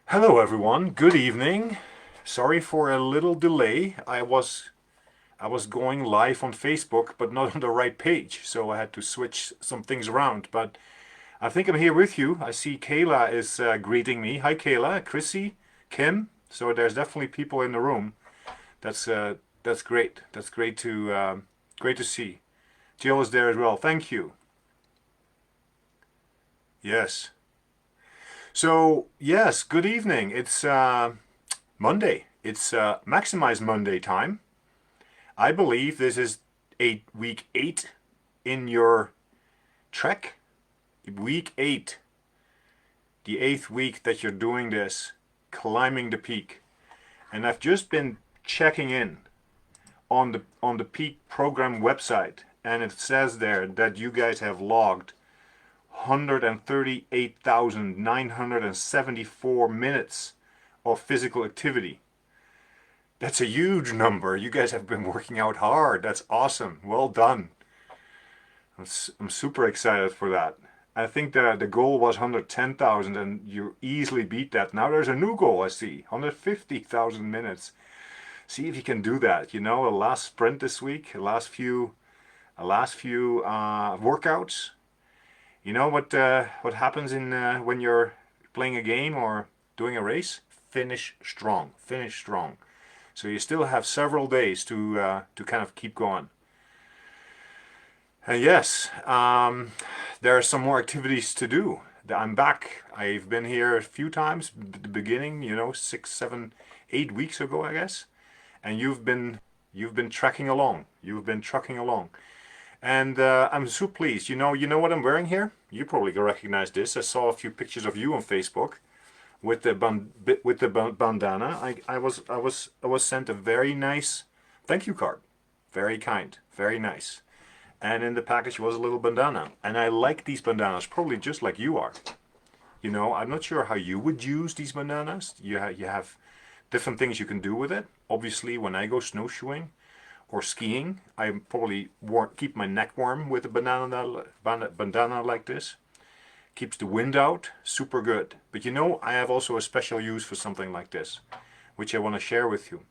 Hello everyone, good evening. Sorry for a little delay. I was going live on Facebook, but not on the right page, so I had to switch some things around. But I think I'm here with you. I see Kayla is greeting me. Hi Kayla, Chrissy, Kim. So there's definitely people in the room. That's great. That's great to see. Jill is there as well. Thank you. Yes. So yes, good evening. It's Monday. It's Maximize Monday time. I believe this is week 8 in your trek. Week 8, the 8th week that you're doing this, climbing the peak. And I've just been checking in on the peak program website, and it says there that you guys have logged 138,974 minutes of physical activity. That's a huge number. You guys have been working out hard. That's awesome. Well done. I'm super excited for that. I think the goal was 110,000 and you easily beat that. Now there's a new goal I see, 150,000 minutes. See if you can do that. You know, a last sprint this week, a last few workouts. You know what happens in when you're playing a game or doing a race? Finish strong. Finish strong. So you still have several days to kind of keep going. Yes, there are some more activities to do. I'm back. I've been here a few times. The beginning, 6, 7, 8 weeks ago, I guess. And you've been trekking along. You've been trucking along, and I'm so pleased. You know what I'm wearing here. You probably recognize this. I saw a few pictures of you on Facebook with the bandana. I was sent a very nice thank you card. Very kind. Very nice. And in the package was a little bandana. And I like these bandanas, probably just like you are. I'm not sure how you would use these bandanas. You have different things you can do with it. Obviously, when I go snowshoeing or skiing, I probably keep my neck warm with a bandana like this. Keeps the wind out, super good. But I have also a special use for something like this, which I want to share with you.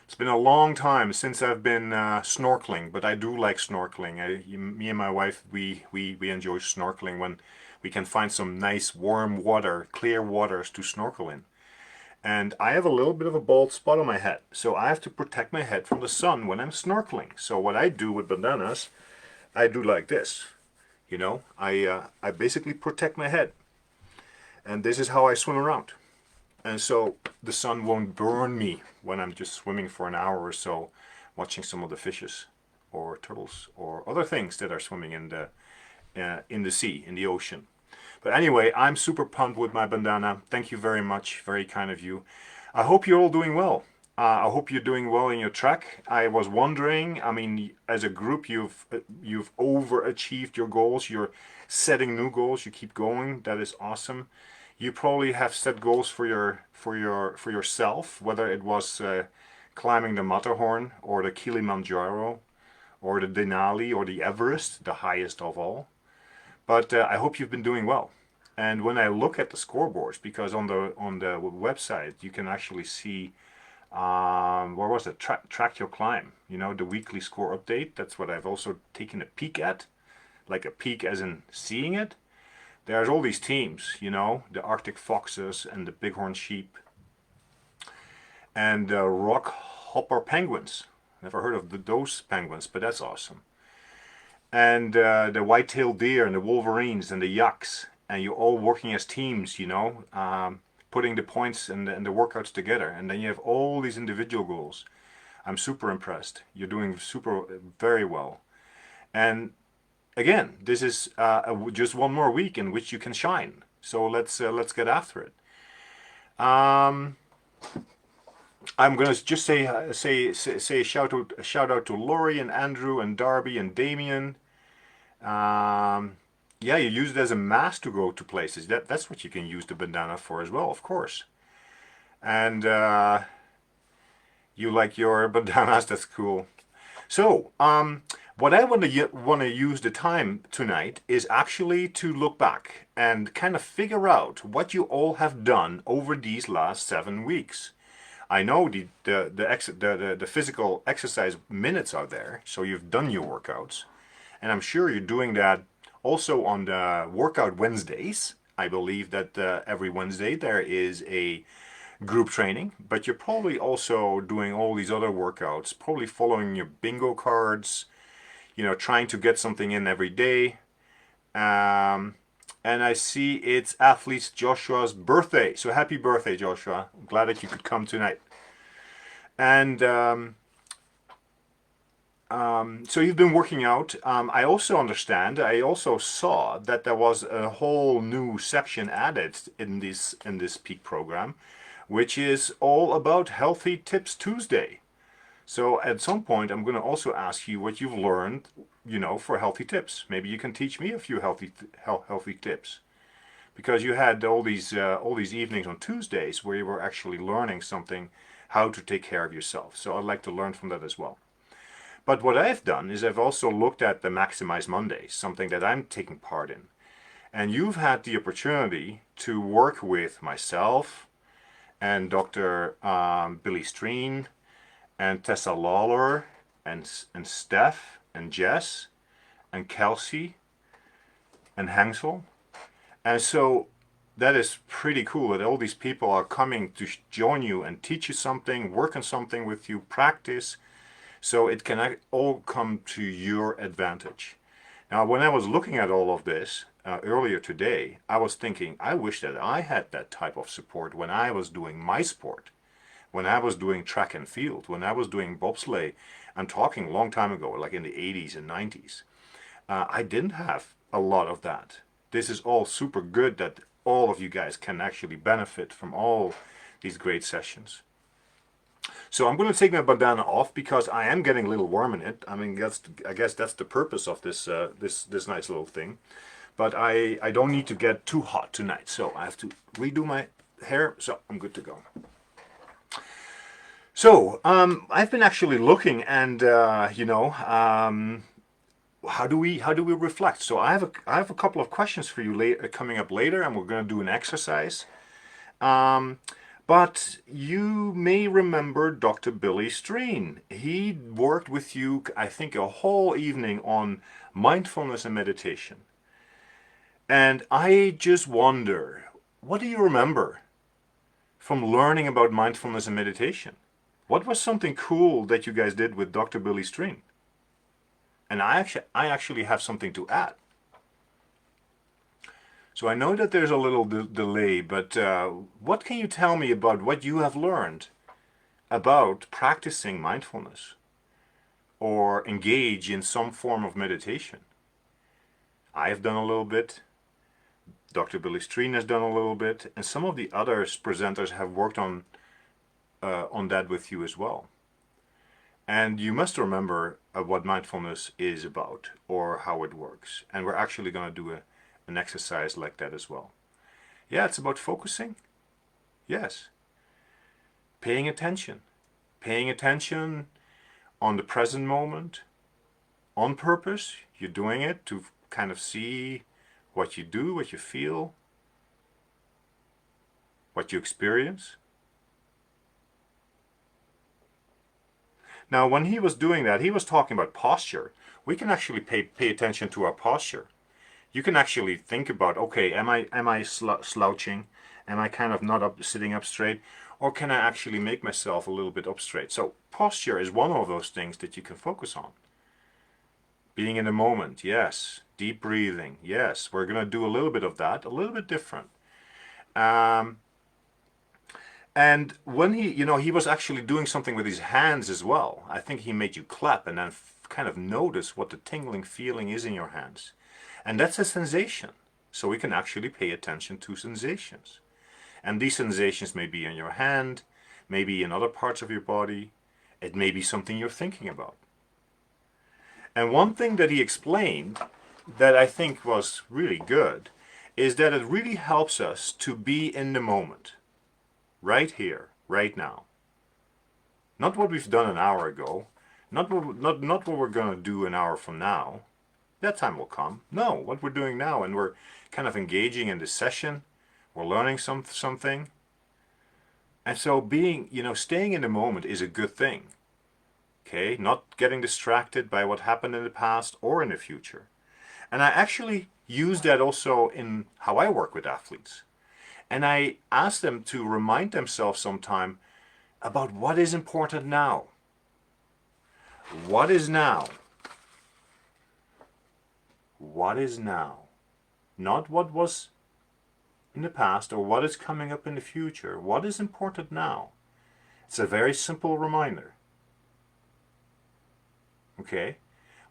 It's been a long time since I've been snorkeling, but I do like snorkeling. Me and my wife, we enjoy snorkeling when we can find some nice warm water, clear waters to snorkel in. And I have a little bit of a bald spot on my head, so I have to protect my head from the sun when I'm snorkeling. So what I do with bandanas, I do like this. I basically protect my head, and this is how I swim around. And so the sun won't burn me when I'm just swimming for an hour or so, watching some of the fishes or turtles or other things that are swimming in the sea, in the ocean. But anyway, I'm super pumped with my bandana. Thank you very much. Very kind of you. I hope you're all doing well. I hope you're doing well in your trek. I was wondering, I mean, as a group, you've overachieved your goals. You're setting new goals. You keep going. That is awesome. You probably have set goals for yourself, whether it was climbing the Matterhorn or the Kilimanjaro or the Denali or the Everest, the highest of all. But I hope you've been doing well. And when I look at the scoreboards, because on the website you can actually see where was it? Track your climb. The weekly score update. That's what I've also taken a peek at, like a peek as in seeing it. There's all these teams, the Arctic foxes and the bighorn sheep and the rock hopper penguins. Never heard of those penguins, but that's awesome. And the white-tailed deer and the wolverines and the yaks, and you're all working as teams, putting the points and the workouts together, and then you have all these individual goals. I'm super impressed. You're doing very well. And again, this is just one more week in which you can shine. So let's get after it. Um, I'm gonna just say a shout out to Lori and Andrew and Darby and Damien. Yeah, you use it as a mask to go to places. That's what you can use the bandana for as well, of course. And you like your bandanas? That's cool. So, What I want to use the time tonight is actually to look back and kind of figure out what you all have done over these last 7 weeks. I know the physical exercise minutes are there, so you've done your workouts, and I'm sure you're doing that also on the workout Wednesdays. I believe that every Wednesday there is a group training, but you're probably also doing all these other workouts, probably following your bingo cards, trying to get something in every day. And I see it's athlete Joshua's birthday. So happy birthday, Joshua. I'm glad that you could come tonight. And so you've been working out. I also understand, I also saw that there was a whole new section added in this peak program, which is all about Healthy Tips Tuesday. So at some point, I'm going to also ask you what you've learned, for healthy tips. Maybe you can teach me a few healthy tips, because you had all these evenings on Tuesdays where you were actually learning something, how to take care of yourself. So I'd like to learn from that as well. But what I've done is I've also looked at the Maximize Mondays, something that I'm taking part in. And you've had the opportunity to work with myself and Dr. Billy Streen and Tessa Lawler and Steph and Jess and Kelsey and Hansel. And so that is pretty cool that all these people are coming to join you and teach you something, work on something with you, practice, so it can all come to your advantage. Now, when I was looking at all of this earlier today, I was thinking, I wish that I had that type of support when I was doing my sport. When I was doing track and field, when I was doing bobsleigh, I'm talking a long time ago, like in the 80s and 90s, I didn't have a lot of that. This is all super good that all of you guys can actually benefit from all these great sessions. So I'm going to take my bandana off because I am getting a little warm in it. I mean, I guess that's the purpose of this this nice little thing. But I don't need to get too hot tonight, so I have to redo my hair, so I'm good to go. So, I've been actually looking, and how do we reflect? So I have a couple of questions for you coming up later, and we're going to do an exercise. But you may remember Dr. Billy Streen. He worked with you, I think, a whole evening on mindfulness and meditation. And I just wonder, what do you remember from learning about mindfulness and meditation? What was something cool that you guys did with Dr. Billy Streen? And I actually have something to add. So I know that there's a little delay, but what can you tell me about what you have learned about practicing mindfulness or engage in some form of meditation? I have done a little bit. Dr. Billy Streen has done a little bit, and some of the other presenters have worked on that with you as well. And you must remember what mindfulness is about or how it works. And we're actually going to do an exercise like that as well. Yeah, it's about focusing. Yes. Paying attention. Paying attention on the present moment on purpose. You're doing it to kind of see what you do, what you feel, what you experience. Now, when he was doing that, he was talking about posture. We can actually pay attention to our posture. You can actually think about, okay, am I slouching? Am I kind of not sitting up straight? Or can I actually make myself a little bit up straight? So posture is one of those things that you can focus on. Being in the moment, yes. Deep breathing, yes. We're going to do a little bit of that, a little bit different. And when he was actually doing something with his hands as well. I think he made you clap and then kind of notice what the tingling feeling is in your hands. And that's a sensation. So we can actually pay attention to sensations. And these sensations may be in your hand, maybe in other parts of your body. It may be something you're thinking about. And one thing that he explained that I think was really good is that it really helps us to be in the moment. Right here, right now. Not what we've done an hour ago, Not what we're going to do an hour from now. That time will come. No, what we're doing now, and we're kind of engaging in this session. We're learning something. And so staying in the moment is a good thing. Okay, not getting distracted by what happened in the past or in the future. And I actually use that also in how I work with athletes. And I ask them to remind themselves sometime about what is important now. What is now? What is now? Not what was in the past or what is coming up in the future. What is important now? It's a very simple reminder. Okay?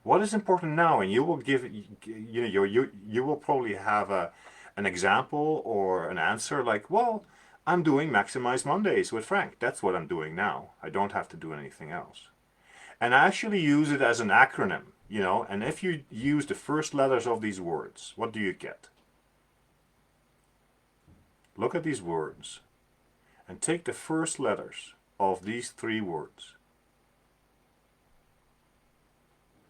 What is important now? And you will you will probably have an example or an answer like, well, I'm doing Maximize Mondays with Frank. That's what I'm doing now. I don't have to do anything else. And I actually use it as an acronym, and if you use the first letters of these words, what do you get? Look at these words and take the first letters of these three words.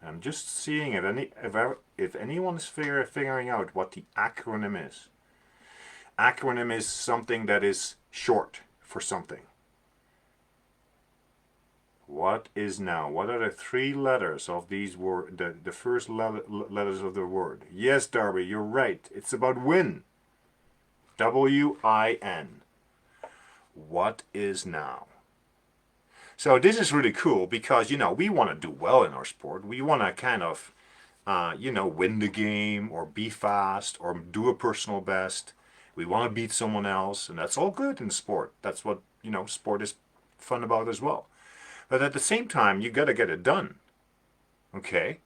I'm just seeing if anyone is figuring out what the acronym is. Acronym is something that is short for something. What is now? What are the three letters of these words? The first letters of the word. Yes, Darby, you're right. It's about win. W-I-N. What is now? So this is really cool because, we want to do well in our sport. We want to kind of, win the game or be fast or do a personal best. We want to beat someone else, and that's all good in sport. That's what, sport is fun about as well. But at the same time, you got to get it done. Okay?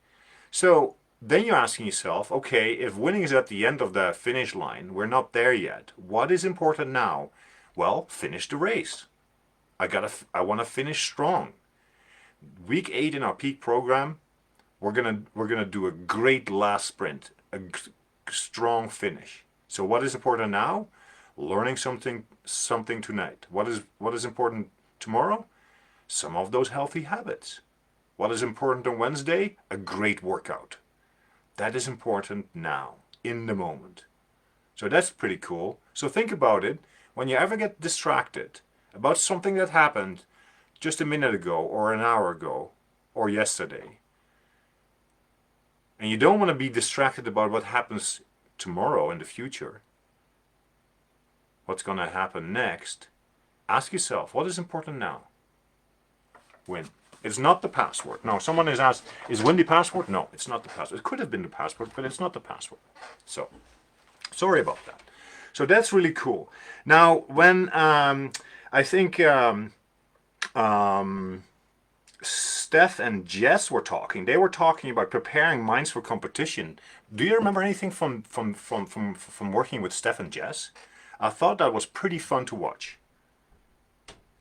So then you're asking yourself, okay, if winning is at the end of the finish line, we're not there yet. What is important now? Well, finish the race. I want to finish strong. Week 8 in our peak program, we're gonna do a great last sprint, a strong finish. So what is important now? Learning something tonight. What is important tomorrow? Some of those healthy habits. What is important on Wednesday? A great workout. That is important now, in the moment. So that's pretty cool. So think about it. When you ever get distracted about something that happened just a minute ago or an hour ago or yesterday, and you don't want to be distracted about what happens tomorrow in the future, what's going to happen next, ask yourself, what is important now? Win. It's not the password. No, someone has asked, is win the password? No, it's not the password. It could have been the password, but it's not the password. So, sorry about that. So that's really cool. Now, when I think Steph and Jess were talking. They were talking about preparing minds for competition. Do you remember anything from working with Steph and Jess? I thought that was pretty fun to watch.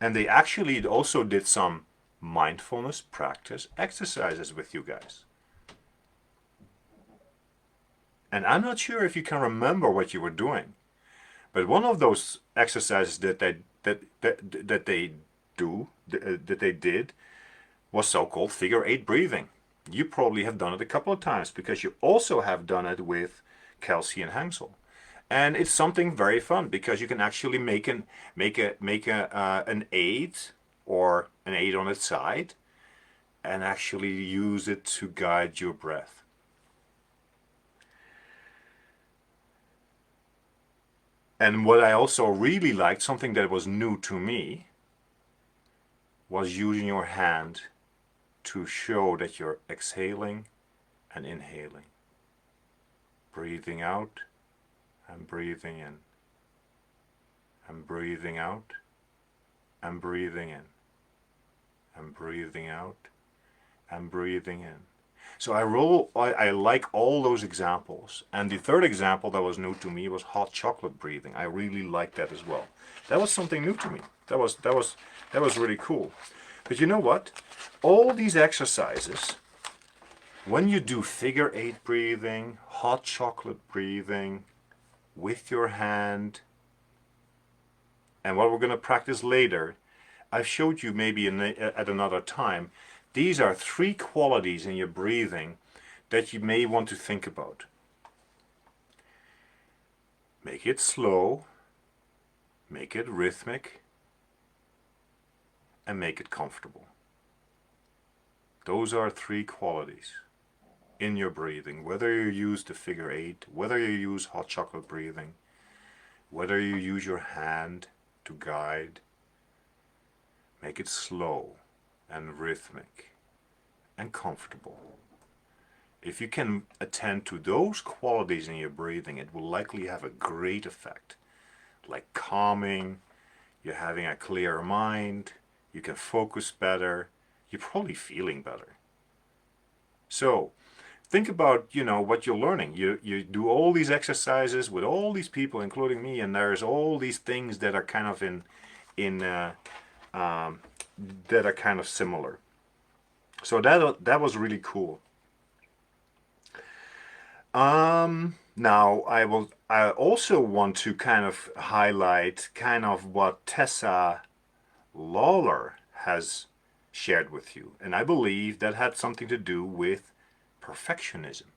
And they actually also did some mindfulness practice exercises with you guys. And I'm not sure if you can remember what you were doing, but one of those exercises that they did was so-called figure 8 breathing. You probably have done it a couple of times because you also have done it with Kelsey and Hansel. And it's something very fun because you can actually make an 8 or an 8 on its side and actually use it to guide your breath. And what I also really liked, something that was new to me, was using your hand to show that you're exhaling and inhaling. Breathing out and breathing in. And breathing out and breathing in. And breathing out and breathing in. So I like all those examples. And the third example that was new to me was hot chocolate breathing. I really liked that as well. That was something new to me. That was really cool. But you know what? All these exercises, when you do figure 8 breathing, hot chocolate breathing, with your hand, and what we're going to practice later, I've showed you maybe at another time, These are three qualities in your breathing that you may want to think about. Make it slow, make it rhythmic, and make it comfortable. Those are three qualities in your breathing. Whether you use the figure 8, whether you use hot chocolate breathing, whether you use your hand to guide, make it slow and rhythmic and comfortable. If you can attend to those qualities in your breathing, it will likely have a great effect, like calming, you're having a clearer mind, you can focus better, you're probably feeling better. So think about, what you're learning. You do all these exercises with all these people, including me, and there's all these things that are kind of that are kind of similar. So that was really cool. Now I also want to kind of highlight kind of what Tessa Lawler has shared with you, and I believe that had something to do with perfectionism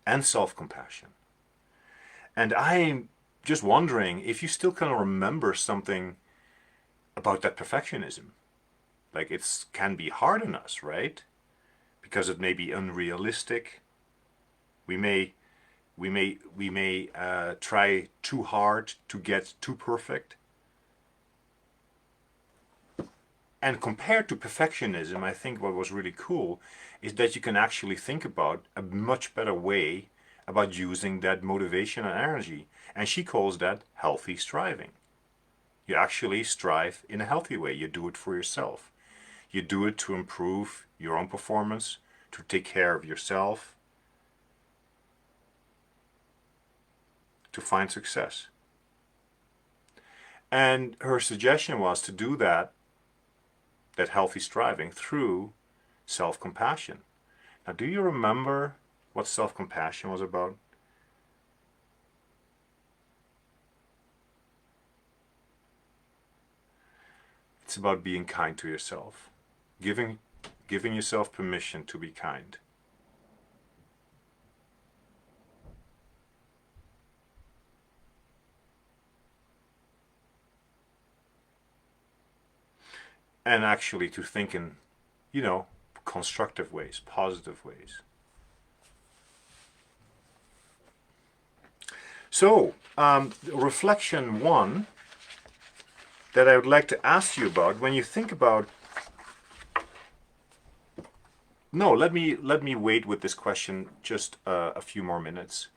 and self-compassion. And I'm just wondering if you still kind of remember something about that perfectionism. Like it can be hard on us, right? Because it may be unrealistic. We may try too hard to get too perfect. And compared to perfectionism, I think what was really cool is that you can actually think about a much better way about using that motivation and energy. And she calls that healthy striving. You actually strive in a healthy way. You do it for yourself. You do it to improve your own performance, to take care of yourself, to find success. And her suggestion was to do that healthy striving through self-compassion. Now, do you remember what self-compassion was about? It's about being kind to yourself, giving yourself permission to be kind. And actually to think in, constructive ways, positive ways. So, reflection 1 that I would like to ask you about when you think about. No, let me wait with this question just a few more minutes.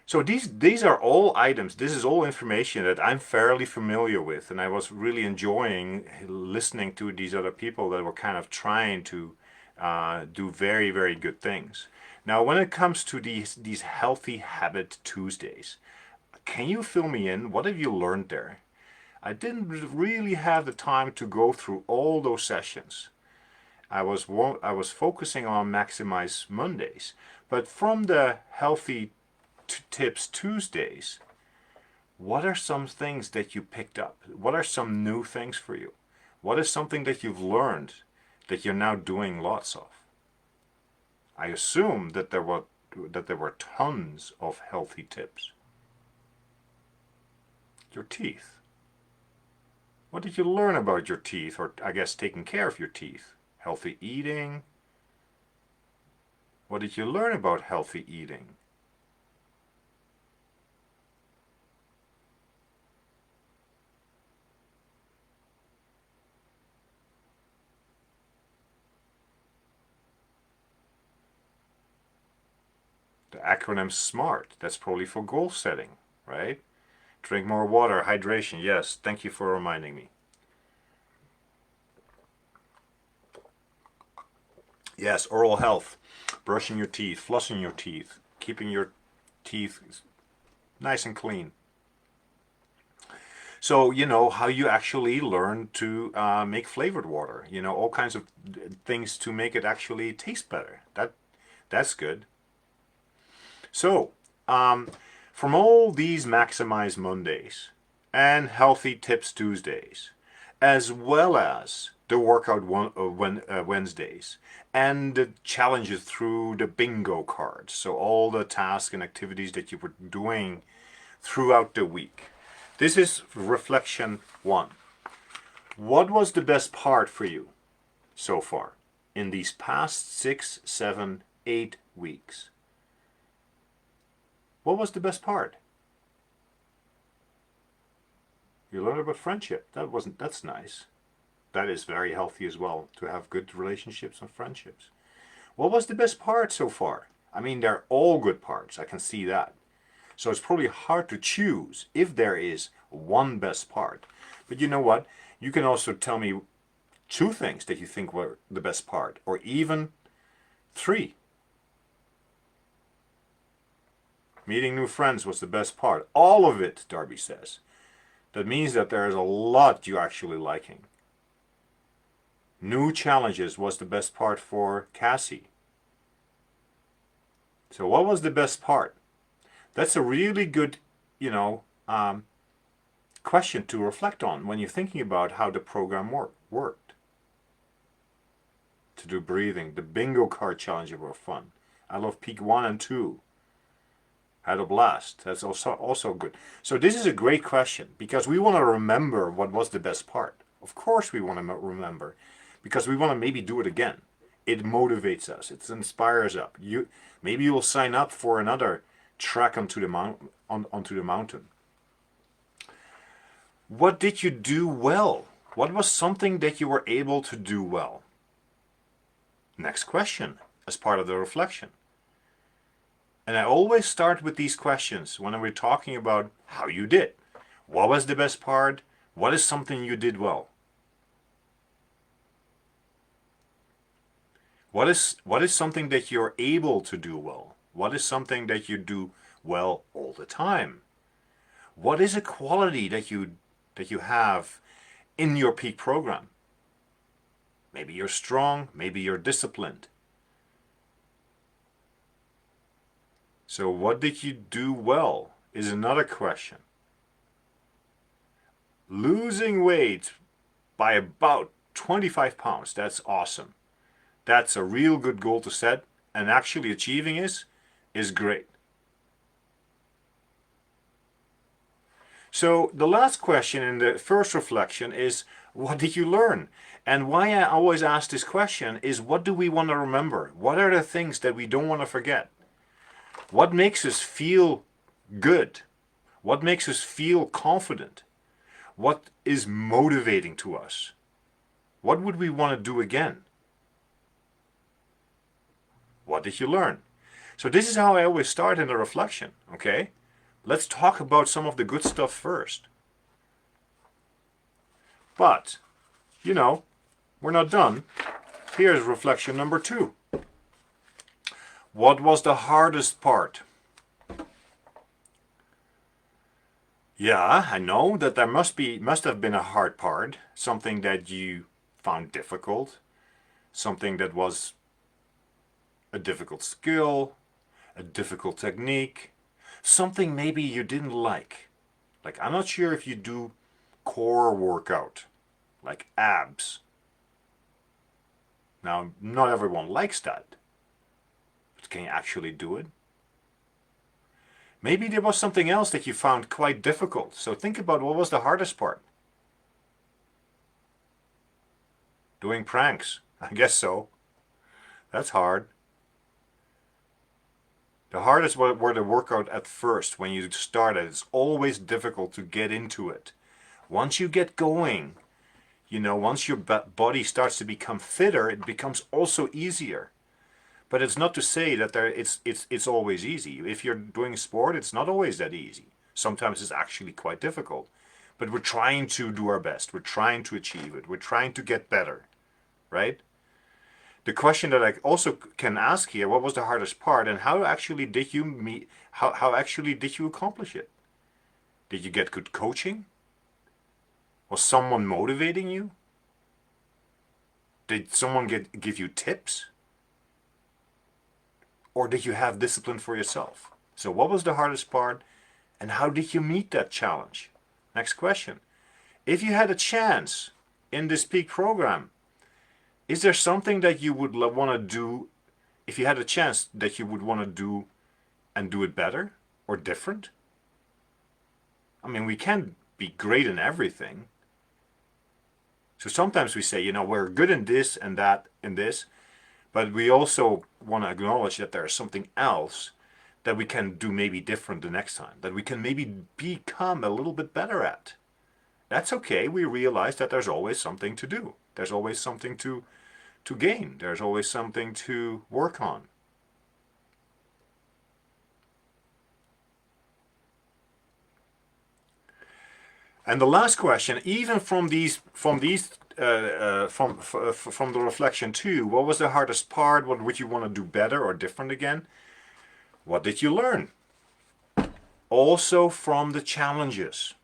So these are all items. This is all information that I'm fairly familiar with, and I was really enjoying listening to these other people that were kind of trying to do very, very good things. Now, when it comes to these Healthy Habit Tuesdays, can you fill me in? What have you learned there? I didn't really have the time to go through all those sessions. I was focusing on Maximize Mondays, but from the Healthy Tips Tuesdays, what are some things that you picked up? What are some new things for you? What is something that you've learned that you're now doing lots of? I assume that there were tons of healthy tips. Your teeth. What did you learn about your teeth, or I guess taking care of your teeth? Healthy eating. What did you learn about healthy eating? The acronym SMART, that's probably for goal setting, right? Drink more water, hydration, yes, thank you for reminding me. Yes, oral health, brushing your teeth, flossing your teeth, keeping your teeth nice and clean. So, how you actually learn to make flavored water, all kinds of things to make it actually taste better. That's good. So, from all these Maximize Mondays and Healthy Tips Tuesdays, as well as the workout Wednesdays, and the challenges through the bingo cards. So all the tasks and activities that you were doing throughout the week. This is reflection 1. What was the best part for you so far in these past 6, 7, 8 weeks? What was the best part? You learned about friendship. That's nice. That is very healthy as well, to have good relationships and friendships. What was the best part so far? I mean, they're all good parts. I can see that. So it's probably hard to choose if there is one best part. But you know what? You can also tell me 2 things that you think were the best part, or even 3. Meeting new friends was the best part. All of it, Darby says. That means that there is a lot you're actually liking. New challenges was the best part for Cassie. So what was the best part? That's a really good, question to reflect on when you're thinking about how the program worked. To do breathing. The bingo card challenges were fun. I love peak 1 and 2. Had a blast. That's also good. So this is a great question because we want to remember what was the best part. Of course we want to remember because we want to maybe do it again. It motivates us. It inspires us. Maybe you will sign up for another trek onto the mountain. What did you do well? What was something that you were able to do well? Next question as part of the reflection. And I always start with these questions when we're talking about how you did. What was the best part? What is something you did well? What is something that you're able to do well? What is something that you do well all the time? What is a quality that you have in your peak program? Maybe you're strong, maybe you're disciplined. So what did you do well is another question. Losing weight by about 25 pounds, that's awesome. That's a real good goal to set, and actually achieving is great. So the last question in the first reflection is, what did you learn? And why I always ask this question is, what do we want to remember? What are the things that we don't want to forget? What makes us feel good? What makes us feel confident? What is motivating to us? What would we want to do again? What did you learn? So this is how I always start in the reflection, okay? Let's talk about some of the good stuff first. But, we're not done. Here's reflection number 2. What was the hardest part? Yeah, I know that there must have been a hard part, something that you found difficult, something that was a difficult skill, a difficult technique, something maybe you didn't like. Like, I'm not sure if you do core workout, like abs. Now, not everyone likes that. But can you actually do it? Maybe there was something else that you found quite difficult. So think about what was the hardest part. Doing pranks. I guess so. That's hard. The hardest were the workout at first. When you started, it's always difficult to get into it. Once you get going, once your body starts to become fitter, it becomes also easier. But it's not to say that it's always easy. If you're doing sport, it's not always that easy. Sometimes it's actually quite difficult. But we're trying to do our best. We're trying to achieve it. We're trying to get better, right? The question that I also can ask here, what was the hardest part, and how actually did you how actually did you accomplish it? Did you get good coaching? Was someone motivating you? Did someone give you tips? Or did you have discipline for yourself? So what was the hardest part, and how did you meet that challenge? Next question. If you had a chance in this peak program Is there something that you would want to do if you had a chance that you would want to do and do it better or different? I mean, we can't be great in everything. So sometimes we say, you know, we're good in this and that and this, but we also want to acknowledge that there's something else that we can do maybe different the next time, that we can maybe become a little bit better at. That's okay. We realize that there's always something to do. There's always something to gain. There's always something to work on. And the last question, even from the reflection too, what was the hardest part? What would you want to do better or different again? What did you learn? Also from the challenges.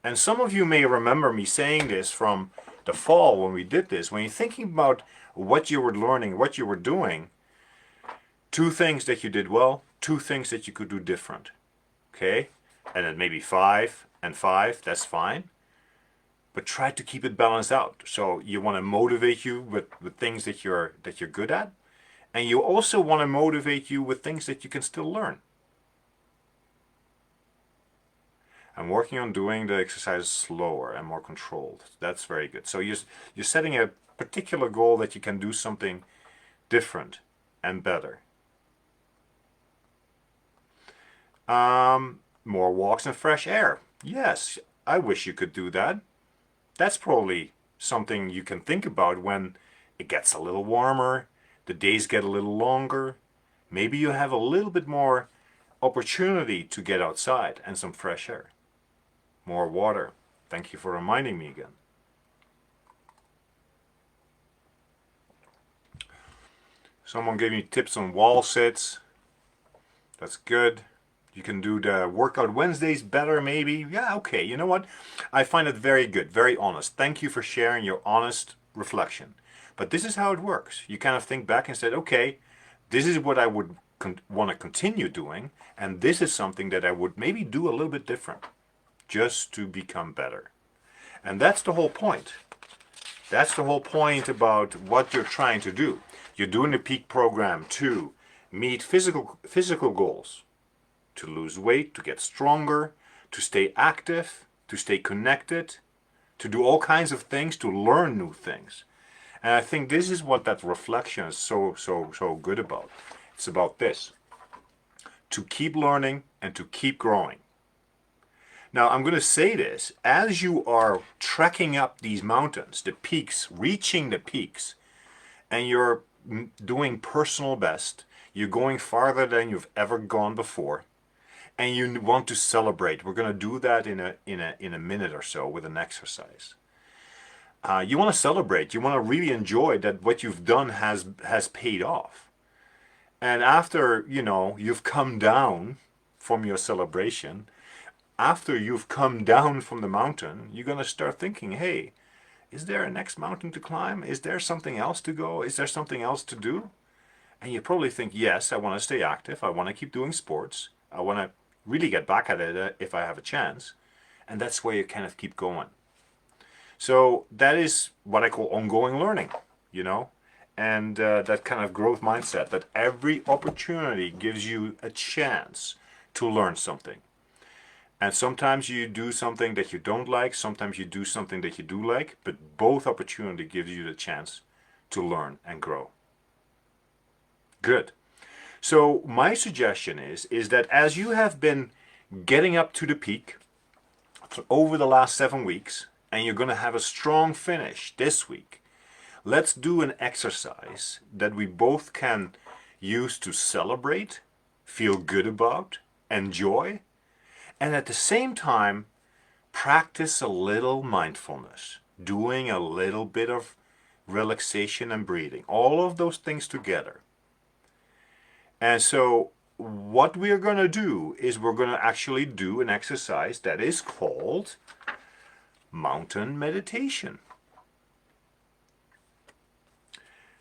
And some of you may remember me saying this from the fall when we did this. When you're thinking about what you were learning, what you were doing, 2 things that you did well, 2 things that you could do different. Okay? And then maybe 5 and 5, that's fine. But try to keep it balanced out. So you want to motivate you with things that you're good at. And you also want to motivate you with things that you can still learn. I'm working on doing the exercises slower and more controlled. That's very good. So you're setting a particular goal that you can do something different and better. More walks and fresh air. Yes, I wish you could do that. That's probably something you can think about when it gets a little warmer, the days get a little longer. Maybe you have a little bit more opportunity to get outside and some fresh air. More water. Thank you for reminding me again. Someone gave me tips on wall sits. That's good. You can do the workout Wednesdays better maybe. Yeah, okay. You know what? I find it very good, very honest. Thank you for sharing your honest reflection. But this is how it works. You kind of think back and said, okay, this is what I would want to continue doing, and this is something that I would maybe do a little bit different, just to become better. And that's the whole point. That's the whole point about what you're trying to do. You're doing the peak program to meet physical goals, to lose weight, to get stronger, to stay active, to stay connected, to do all kinds of things, to learn new things. And I think this is what that reflection is so good about. It's about this. To keep learning and to keep growing. Now I'm going to say this, as you are trekking up these mountains, the peaks, reaching the peaks, and you're doing personal best, you're going farther than you've ever gone before, and you want to celebrate. We're going to do that in a minute or so with an exercise. You want to celebrate. You want to really enjoy that what you've done has paid off. And after, you've come down from your celebration, after you've come down from the mountain, you're going to start thinking, hey, is there a next mountain to climb? Is there something else to go? Is there something else to do? And you probably think, yes, I want to stay active. I want to keep doing sports. I want to really get back at it if I have a chance. And that's where you kind of keep going. So that is what I call ongoing learning, and that kind of growth mindset, that every opportunity gives you a chance to learn something. And sometimes you do something that you don't like, sometimes you do something that you do like, but both opportunity gives you the chance to learn and grow. Good. So my suggestion is that as you have been getting up to the peak over the last 7 weeks, and you're going to have a strong finish this week, let's do an exercise that we both can use to celebrate, feel good about, enjoy, and at the same time, practice a little mindfulness, doing a little bit of relaxation and breathing, all of those things together. And so what we're going to do is we're going to actually do an exercise that is called mountain meditation.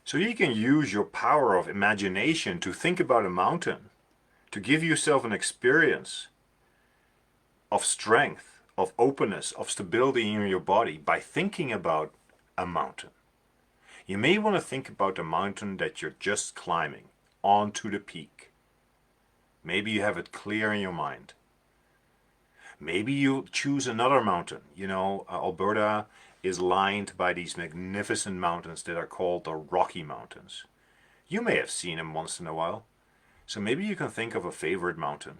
So you can use your power of imagination to think about a mountain, to give yourself an experience of strength, of openness, of stability in your body by thinking about a mountain. You may want to think about a mountain that you're just climbing onto the peak. Maybe you have it clear in your mind. Maybe you choose another mountain. Alberta is lined by these magnificent mountains that are called the Rocky Mountains. You may have seen them once in a while. So maybe you can think of a favorite mountain.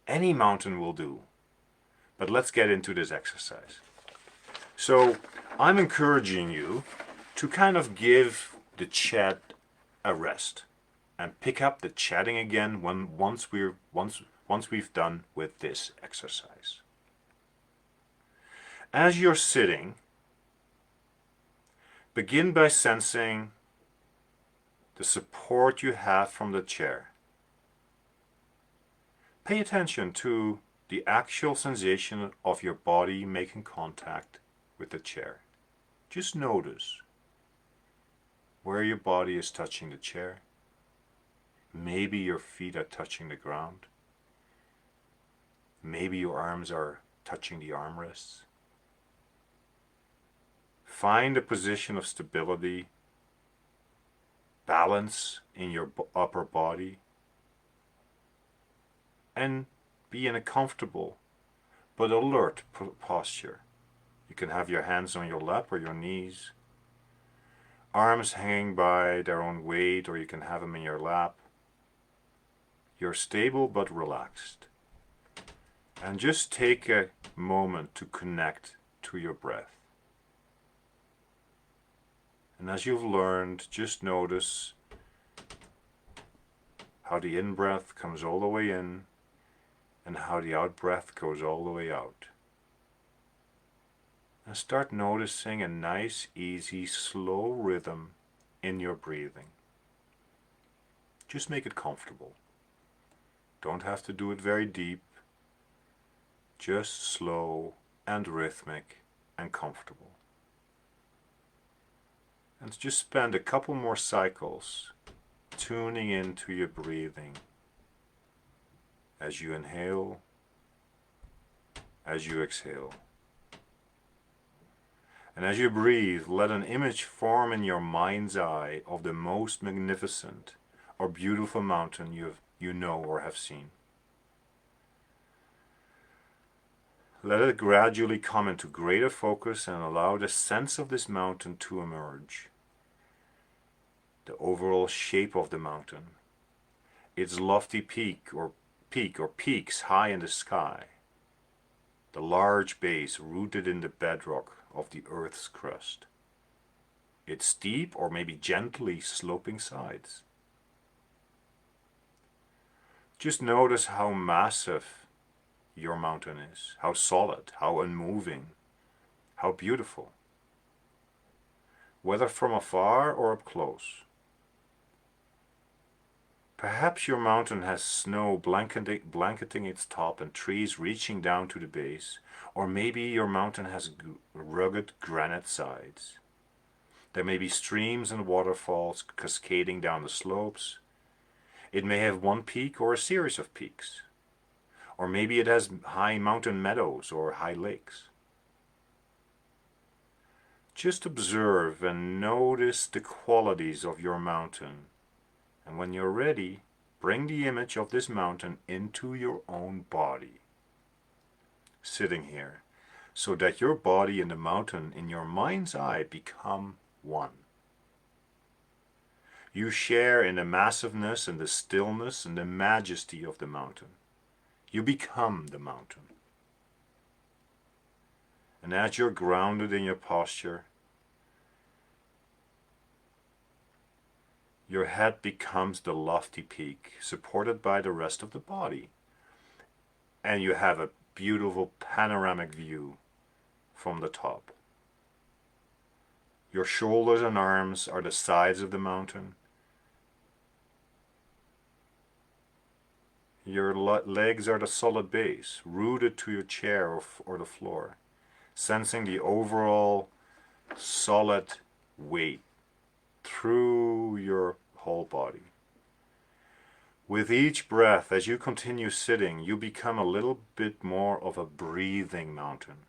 Any mountain will do. But let's get into this exercise. So I'm encouraging you to kind of give the chat a rest and pick up the chatting again once we've done with this exercise. As you're sitting, begin by sensing the support you have from the chair. Pay attention to the actual sensation of your body making contact with the chair. Just notice where your body is touching the chair. Maybe your feet are touching the ground. Maybe your arms are touching the armrests. Find a position of stability, balance in your upper body, and be in a comfortable but alert posture. You can have your hands on your lap or your knees, arms hanging by their own weight, or you can have them in your lap. You're stable but relaxed. And just take a moment to connect to your breath. And as you've learned, just notice how the in-breath comes all the way in and how the out-breath goes all the way out. And start noticing a nice, easy, slow rhythm in your breathing. Just make it comfortable. Don't have to do it very deep. Just slow and rhythmic and comfortable. And just spend a couple more cycles tuning into your breathing as you inhale, as you exhale. And as you breathe, let an image form in your mind's eye of the most magnificent or beautiful mountain you know or have seen. Let it gradually come into greater focus and allow the sense of this mountain to emerge. The overall shape of the mountain, its lofty peak or peaks high in the sky, the large base rooted in the bedrock of the Earth's crust, its steep or maybe gently sloping sides. Just notice how massive your mountain is, how solid, how unmoving, how beautiful, whether from afar or up close. Perhaps your mountain has snow blanketing its top and trees reaching down to the base, or maybe your mountain has rugged granite sides. There may be streams and waterfalls cascading down the slopes. It may have one peak or a series of peaks. Or maybe it has high mountain meadows or high lakes. Just observe and notice the qualities of your mountain. And when you're ready, bring the image of this mountain into your own body. Sitting here, so that your body and the mountain in your mind's eye become one. You share in the massiveness and the stillness and the majesty of the mountain. You become the mountain. And as you're grounded in your posture, your head becomes the lofty peak, supported by the rest of the body. And you have a beautiful panoramic view from the top. Your shoulders and arms are the sides of the mountain. Your legs are the solid base, rooted to your chair or the floor, sensing the overall solid weight through your whole body. With each breath, as you continue sitting, you become a little bit more of a breathing mountain.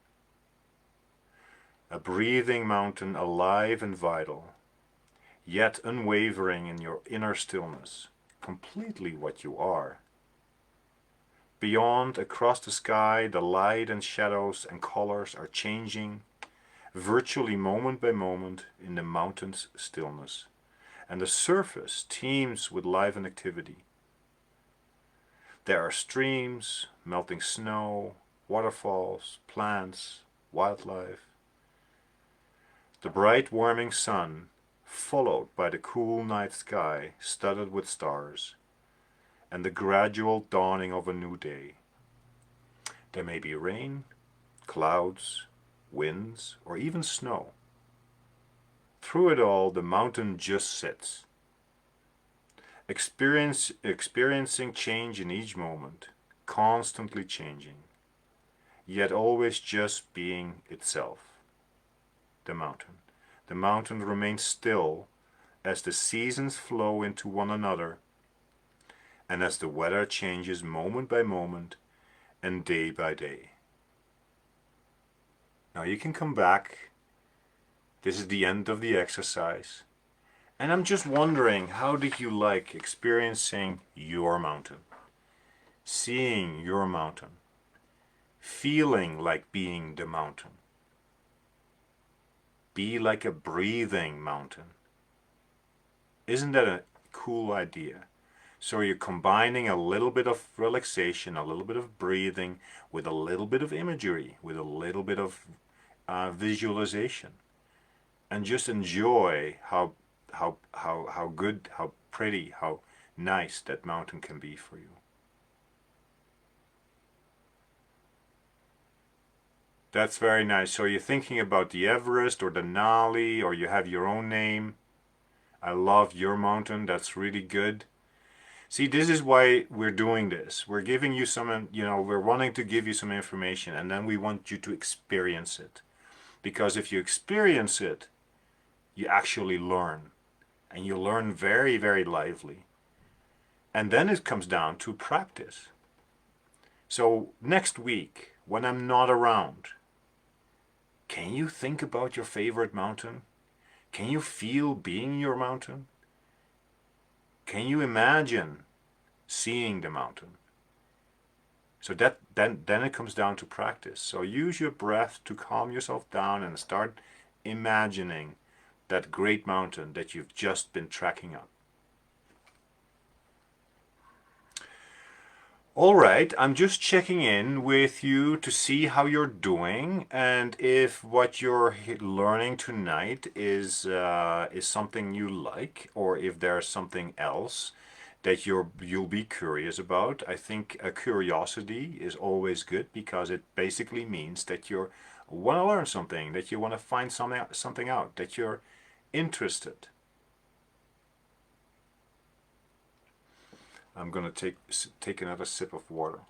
A breathing mountain, alive and vital, yet unwavering in your inner stillness, completely what you are. Beyond, across the sky, the light and shadows and colors are changing, virtually moment by moment in the mountain's stillness, and the surface teems with life and activity. There are streams, melting snow, waterfalls, plants, wildlife. The bright warming sun, followed by the cool night sky studded with stars, and the gradual dawning of a new day. There may be rain, clouds, winds, or even snow. Through it all, the mountain just sits, experiencing change in each moment, constantly changing, yet always just being itself. The mountain. The mountain remains still as the seasons flow into one another and as the weather changes moment by moment and day by day. Now you can come back. This is the end of the exercise. And I'm just wondering, how did you like experiencing your mountain? Seeing your mountain? Feeling like being the mountain? Be like a breathing mountain. Isn't that a cool idea? So you're combining a little bit of relaxation, a little bit of breathing, with a little bit of imagery, with a little bit of visualization, and just enjoy how good, how pretty, how nice that mountain can be for you. That's very nice. So you're thinking about the Everest or the Denali, or you have your own name. I love your mountain. That's really good. See, this is why we're doing this. We're giving you some, we're wanting to give you some information, and then we want you to experience it. Because if you experience it, you actually learn. And you learn very, very lively. And then it comes down to practice. So next week, when I'm not around, can you think about your favorite mountain? Can you feel being your mountain? Can you imagine seeing the mountain? So then it comes down to practice. So use your breath to calm yourself down and start imagining that great mountain that you've just been trekking up. All right, I'm just checking in with you to see how you're doing, and if what you're learning tonight is something you like, or if there's something else that you'll be curious about. I think a curiosity is always good, because it basically means that you want to learn something, that you want to find something out, that you're interested. I'm going to take another sip of water.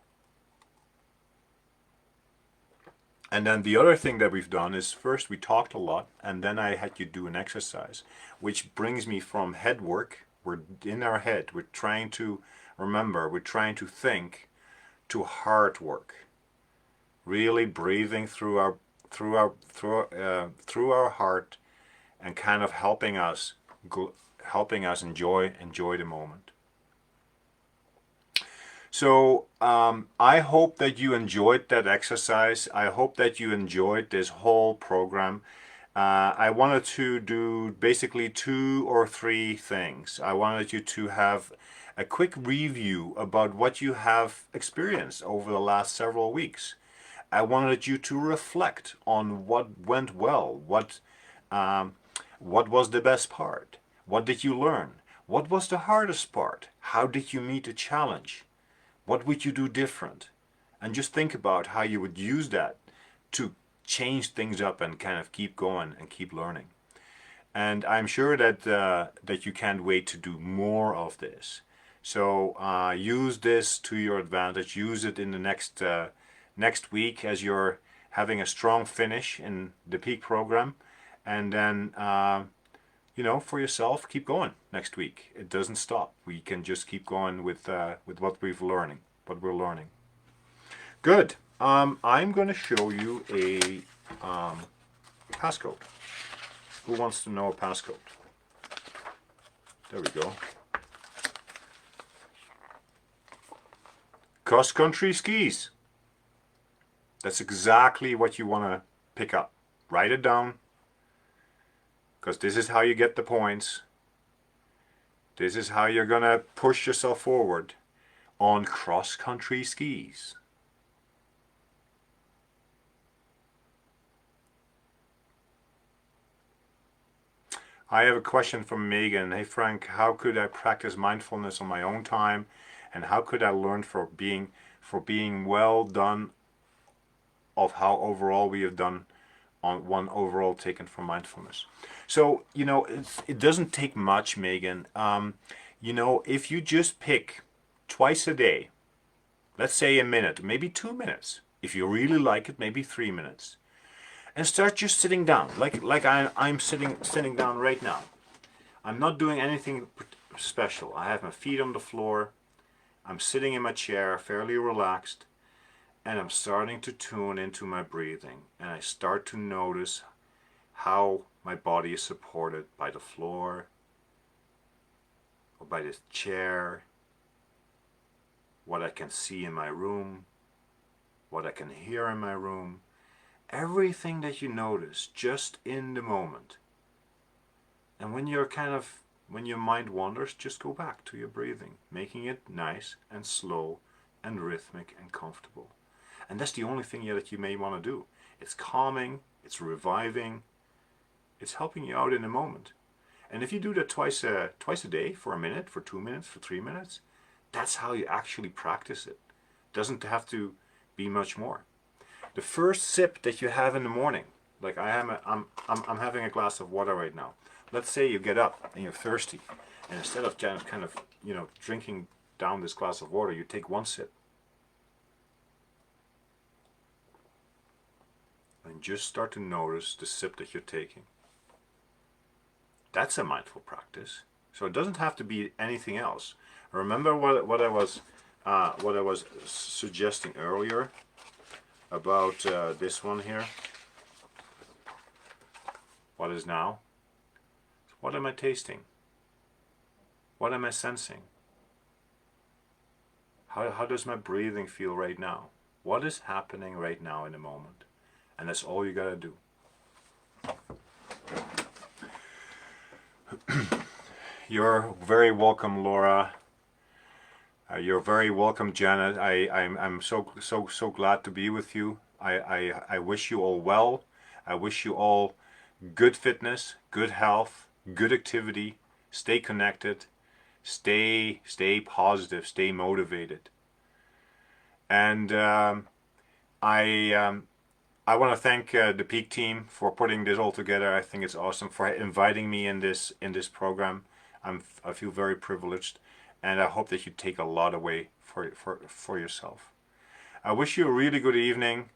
And then the other thing that we've done is, first we talked a lot, and then I had you do an exercise, which brings me from head work. We're in our head. We're trying to remember. We're trying to think, to heart work. Really breathing through our heart, and kind of helping us enjoy the moment. So I hope that you enjoyed that exercise. I hope that you enjoyed this whole program. I wanted to do basically 2 or 3 things. I wanted you to have a quick review about what you have experienced over the last several weeks. I wanted you to reflect on what went well, what was the best part, what did you learn, what was the hardest part, how did you meet a challenge. What would you do different? And just think about how you would use that to change things up and kind of keep going and keep learning. And I'm sure that you can't wait to do more of this. So use this to your advantage. Use it in the next week as you're having a strong finish in the peak program. And then for yourself, keep going next week. It doesn't stop. We can just keep going with what we're learning. Good. I'm going to show you a passcode. Who wants to know a passcode? There we go. Cross-country skis. That's exactly what you want to pick up. Write it down, because this is how you get the points. This is how you're going to push yourself forward on cross-country skis. I have a question from Megan. Hey Frank, how could I practice mindfulness on my own time, and how could I learn for being well done of how overall we have done on one overall taken from mindfulness? So it doesn't take much, Megan. If you just pick twice a day, let's say a minute, maybe 2 minutes. If you really like it, maybe 3 minutes. And start just sitting down, like I'm sitting down right now. I'm not doing anything special. I have my feet on the floor. I'm sitting in my chair, fairly relaxed, and I'm starting to tune into my breathing. And I start to notice how my body is supported by the floor or by this chair, what I can see in my room, what I can hear in my room. Everything that you notice just in the moment. And when your mind wanders, just go back to your breathing, making it nice and slow and rhythmic and comfortable. And that's the only thing that you may want to do. It's calming, it's reviving, it's helping you out in the moment. And if you do that twice a day, for a minute, for 2 minutes, for 3 minutes, that's how you actually practice it. It doesn't have to be much more. The first sip that you have in the morning, like I'm having a glass of water right now. Let's say you get up and you're thirsty, and instead of kind of drinking down this glass of water, you take one sip. And just start to notice the sip that you're taking. That's a mindful practice. So it doesn't have to be anything else. Remember what I was suggesting earlier about this one here. What is now? What am I tasting? What am I sensing? How does my breathing feel right now? What is happening right now in the moment? And that's all you gotta do. You're very welcome, Laura. You're very welcome, Janet. I'm so glad to be with you. I wish you all well. I wish you all good fitness, good health, good activity. Stay connected. Stay positive. Stay motivated. And I want to thank the Peak team for putting this all together. I think it's awesome, for inviting me in this program. I feel very privileged, and I hope that you take a lot away for yourself. I wish you a really good evening.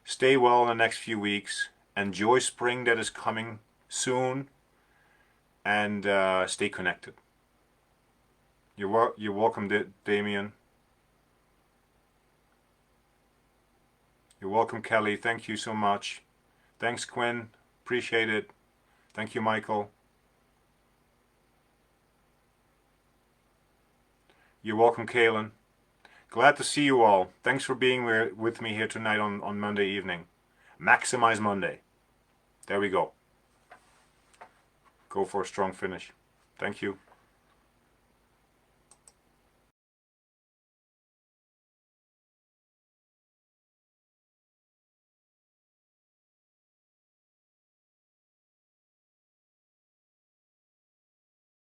Stay well in the next few weeks. Enjoy spring that is coming soon, and stay connected. You're welcome, Damien. You're welcome, Kelly. Thank you so much. Thanks, Quinn. Appreciate it. Thank you, Michael. You're welcome, Kaylin. Glad to see you all. Thanks for being with me here tonight on Monday evening. Maximize Monday. There we go. Go for a strong finish. Thank you.